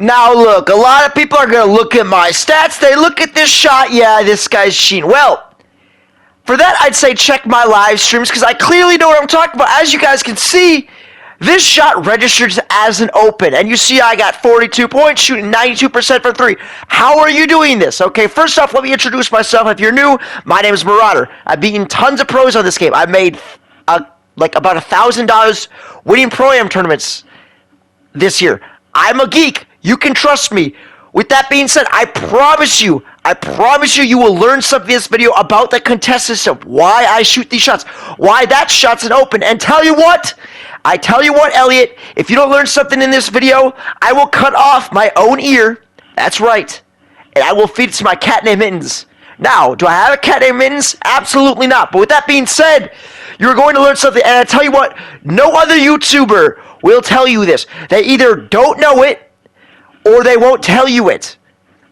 Now look, a lot of people are going to look at my stats. They look at this shot. Yeah, this guy's cheating. Well, for that, I'd say check my live streams because I clearly know what I'm talking about. As you guys can see, this shot registers as an open. And you see I got 42 points, shooting 92% from 3. How are you doing this? Okay, first off, let me introduce myself. If you're new, my name is Marauder. I've beaten tons of pros on this game. I've made like about $1,000 winning Pro-Am tournaments this year. I'm a geek. You can trust me. With that being said, I promise you, you will learn something in this video about the contest system, why I shoot these shots, why that shot's an open, and tell you what, Elliot, if you don't learn something in this video, I will cut off my own ear, that's right, and I will feed it to my cat named Mittens. Now, do I have a cat named Mittens? Absolutely not, but with that being said, you're going to learn something, and I tell you what, no other YouTuber will tell you this. They either don't know it, or they won't tell you it.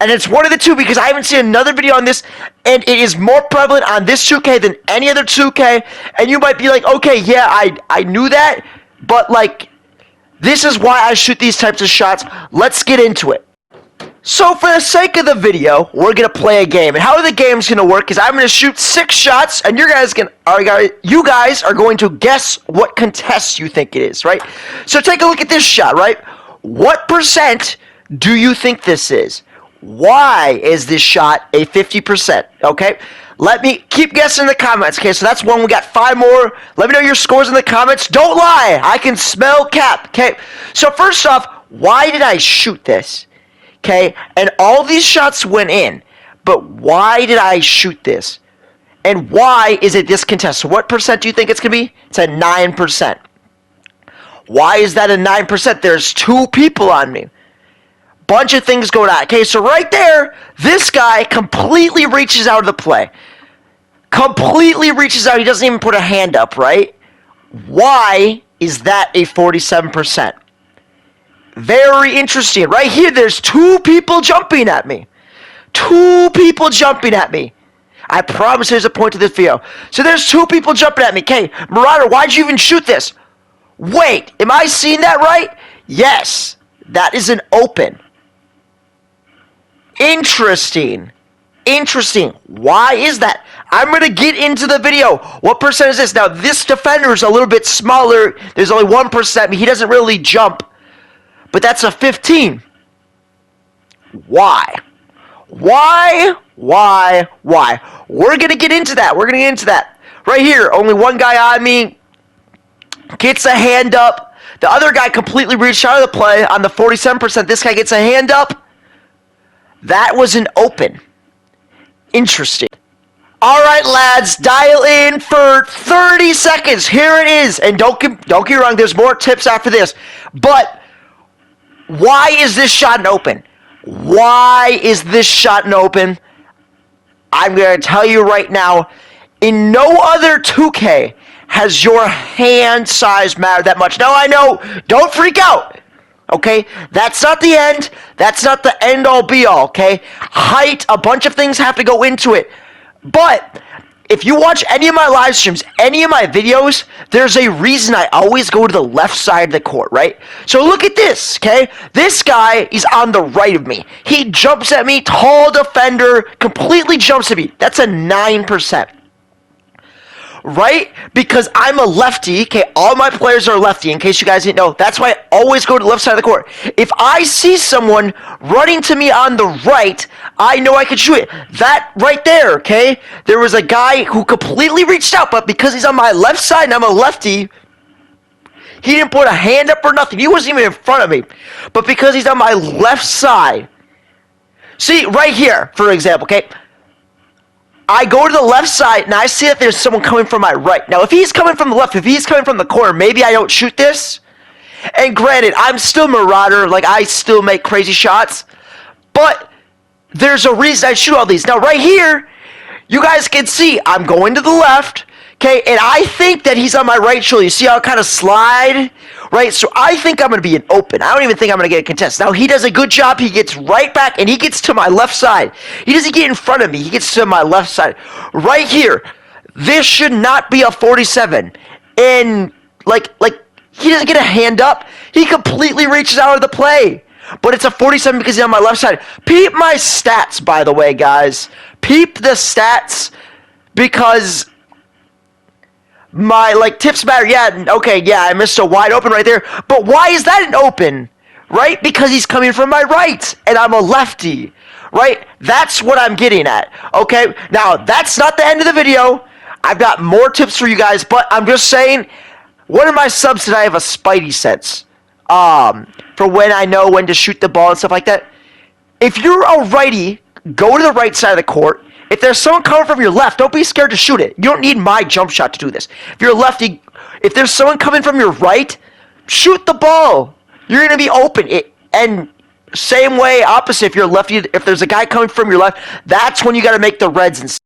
And it's one of the two because I haven't seen another video on this, and it is more prevalent on this 2K than any other 2K. And you might be like, okay, yeah, I knew that, but like, this is why I shoot these types of shots. Let's get into it. So for the sake of the video, we're going to play a game. And how the game's going to work is I'm going to shoot 6 shots, and you guys are going to guess what contest you think it is, right? So take a look at this shot, right? What percent do you think this is? Why is this shot a 50%? Okay? Let me keep guessing in the comments. Okay, so that's one. We got 5 more. Let me know your scores in the comments. Don't lie. I can smell cap. Okay? So first off, why did I shoot this? Okay? And all these shots went in. But why did I shoot this? And why is it this contest? So what percent do you think it's going to be? It's a 9%. Why is that a 9%? There's 2 people on me. Bunch of things going on. Okay, so right there, this guy completely reaches out of the play. Completely reaches out. He doesn't even put a hand up, right? Why is that a 47%? Very interesting. Right here, there's 2 people jumping at me. 2 people jumping at me. I promise there's a point to this video. So there's 2 people jumping at me. Okay, Marauder, why'd you even shoot this? Wait, am I seeing that right? Yes, that is an open. Interesting. Why is that? I'm going to get into the video. What percent is this? Now, this defender is a little bit smaller. There's only 1%. He doesn't really jump. But that's a 15. Why? We're going to get into that. Right here, only one guy on me. Gets a hand up. The other guy completely reached out of the play on the 47%. This guy gets a hand up. That was an open. Interesting. All right, lads, dial in for 30 seconds. Here it is. And don't get me wrong, there's more tips after this. But why is this shot an open? Why is this shot an open? I'm going to tell you right now, in no other 2K has your hand size mattered that much. Now I know, don't freak out, okay? That's not the end. That's not the end all be all, okay? Height, a bunch of things have to go into it. But if you watch any of my live streams, any of my videos, there's a reason I always go to the left side of the court, right? So look at this, okay? This guy is on the right of me. He jumps at me, tall defender, completely jumps at me. That's a 9%. Right? Because I'm a lefty. Okay, all my players are lefty, in case you guys didn't know. That's why I always go to the left side of the court. If I see someone running to me on the right, I know I can shoot it. That right there, okay? There was a guy who completely reached out, but because he's on my left side and I'm a lefty, he didn't put a hand up or nothing. He wasn't even in front of me. But because he's on my left side, see, right here, for example, okay? I go to the left side, and I see that there's someone coming from my right. Now, if he's coming from the left, if he's coming from the corner, maybe I don't shoot this. And granted, I'm still Marauder. Like, I still make crazy shots. But there's a reason I shoot all these. Now, right here, you guys can see I'm going to the left. Okay, and I think that he's on my right shoulder. You see how I kind of slide? Right, so I think I'm going to be an open. I don't even think I'm going to get a contest. Now, he does a good job. He gets right back, and he gets to my left side. He doesn't get in front of me. He gets to my left side. Right here, this should not be a 47. And, like he doesn't get a hand up. He completely reaches out of the play. but it's a 47 because he's on my left side. Peep my stats, by the way, guys. Peep the stats, because my, like, tips matter. Yeah, okay, yeah, I missed a wide open right there, but why is that an open? Right? Because he's coming from my right, and I'm a lefty. Right? That's what I'm getting at. Okay? Now, that's not the end of the video. I've got more tips for you guys, but I'm just saying, one of my subs said I have a spidey sense. For when I know when to shoot the ball and stuff like that. If you're a righty, go to the right side of the court. If there's someone coming from your left, don't be scared to shoot it. You don't need my jump shot to do this. If you're a lefty, if there's someone coming from your right, shoot the ball. You're going to be open. And same way, opposite, if you're a lefty, if there's a guy coming from your left, that's when you got to make the reds. And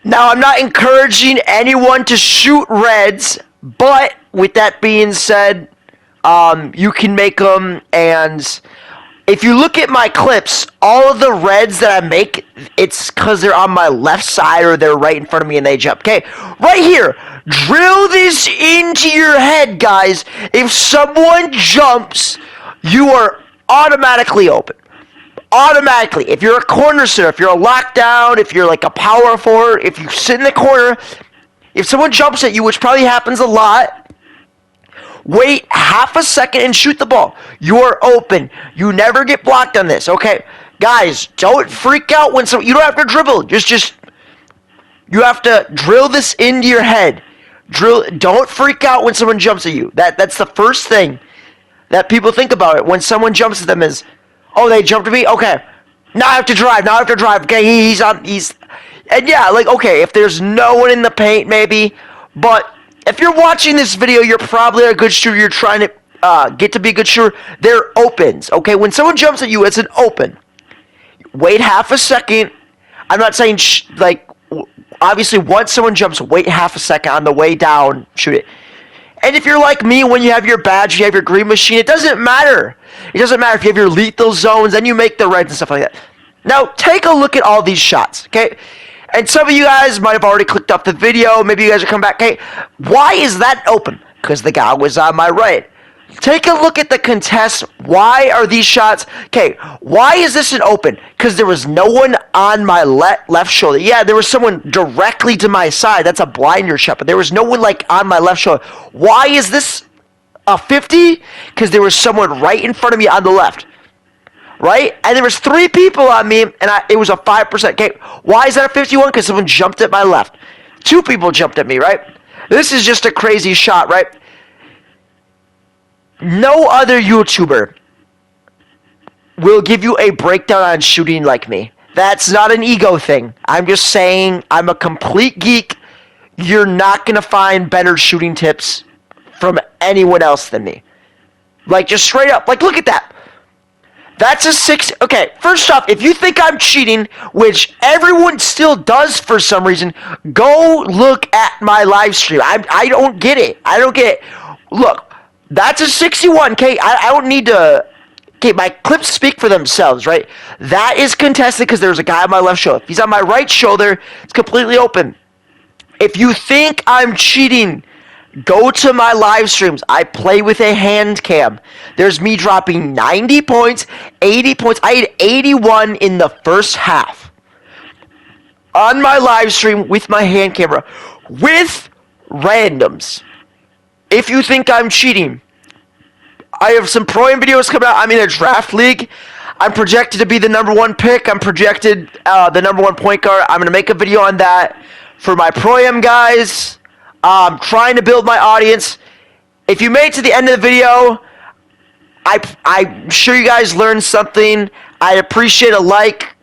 now, I'm not encouraging anyone to shoot reds, but with that being said, you can make them. And if you look at my clips, all of the reds that I make, it's because they're on my left side or they're right in front of me and they jump. Okay, right here, drill this into your head, guys. If someone jumps, you are automatically open. Automatically. If you're a corner sitter, if you're a lockdown, if you're like a power forward, if you sit in the corner, if someone jumps at you, which probably happens a lot, wait half a second and shoot the ball. You're open. You never get blocked on this. Okay, guys, don't freak out when you don't have to dribble. Just you have to drill this into your head. Don't freak out when someone jumps at you. That's the first thing that people think about it when someone jumps at them is, oh, they jumped at me? Okay. Now I have to drive. Okay, and yeah, like, okay, if there's no one in the paint, maybe. But if you're watching this video, you're probably a good shooter. You're trying to get to be a good shooter. They're opens, okay? When someone jumps at you, it's an open. Wait half a second. I'm not saying, obviously, once someone jumps, wait half a second on the way down, shoot it. And if you're like me, when you have your badge, you have your green machine, it doesn't matter. It doesn't matter if you have your lethal zones, then you make the reds and stuff like that. Now, take a look at all these shots, okay? And some of you guys might have already clicked off the video. Maybe you guys are coming back. Okay, why is that open? Because the guy was on my right. Take a look at the contest. Why are these shots? Okay, why is this an open? Because there was no one on my left shoulder. Yeah, there was someone directly to my side. That's a blinder shot. But there was no one, like, on my left shoulder. Why is this a 50? Because there was someone right in front of me on the left. Right? And there was 3 people on me, and it was a 5%. Okay, why is that a 51? Because someone jumped at my left. 2 people jumped at me, right? This is just a crazy shot, right? No other YouTuber will give you a breakdown on shooting like me. That's not an ego thing. I'm just saying I'm a complete geek. You're not going to find better shooting tips from anyone else than me. Like, just straight up. Like, look at that. That's a 6. Okay, first off, if you think I'm cheating, which everyone still does for some reason, go look at my live stream. I don't get it. I don't get it. Look, that's a 61. Okay, I don't need to. Okay, my clips speak for themselves, right? That is contested because there's a guy on my left shoulder. If he's on my right shoulder, it's completely open. If you think I'm cheating, go to my live streams. I play with a hand cam. There's me dropping 90 points, 80 points. I had 81 in the first half. On my live stream with my hand camera. With randoms. If you think I'm cheating, I have some pro-am videos coming out. I'm in a draft league. I'm projected to be the #1 pick. I'm projected the #1 point guard. I'm going to make a video on that for my pro-am guys. I'm trying to build my audience. If you made it to the end of the video, I'm sure you guys learned something. I appreciate a like,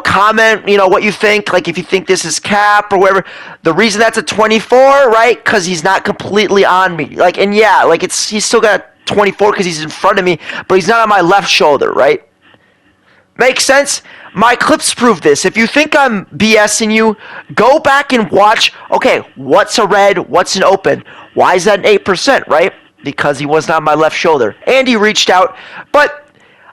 comment, what you think. Like, if you think this is cap or whatever. The reason that's a 24, right? Because he's not completely on me. Like, and yeah, like, he's still got a 24 because he's in front of me, but he's not on my left shoulder, right? Makes sense? My clips prove this. If you think I'm BSing you, go back and watch, okay, what's a red, what's an open? Why is that an 8%, right? Because he wasn't on my left shoulder. And he reached out. But,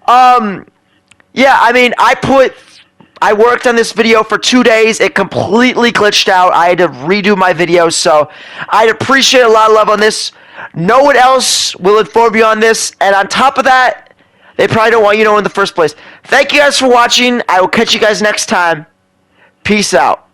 yeah, I mean, I worked on this video for 2 days. It completely glitched out. I had to redo my video, so I'd appreciate a lot of love on this. No one else will inform you on this. And on top of that, They probably don't want you to know in the first place. Thank you guys for watching. I will catch you guys next time. Peace out.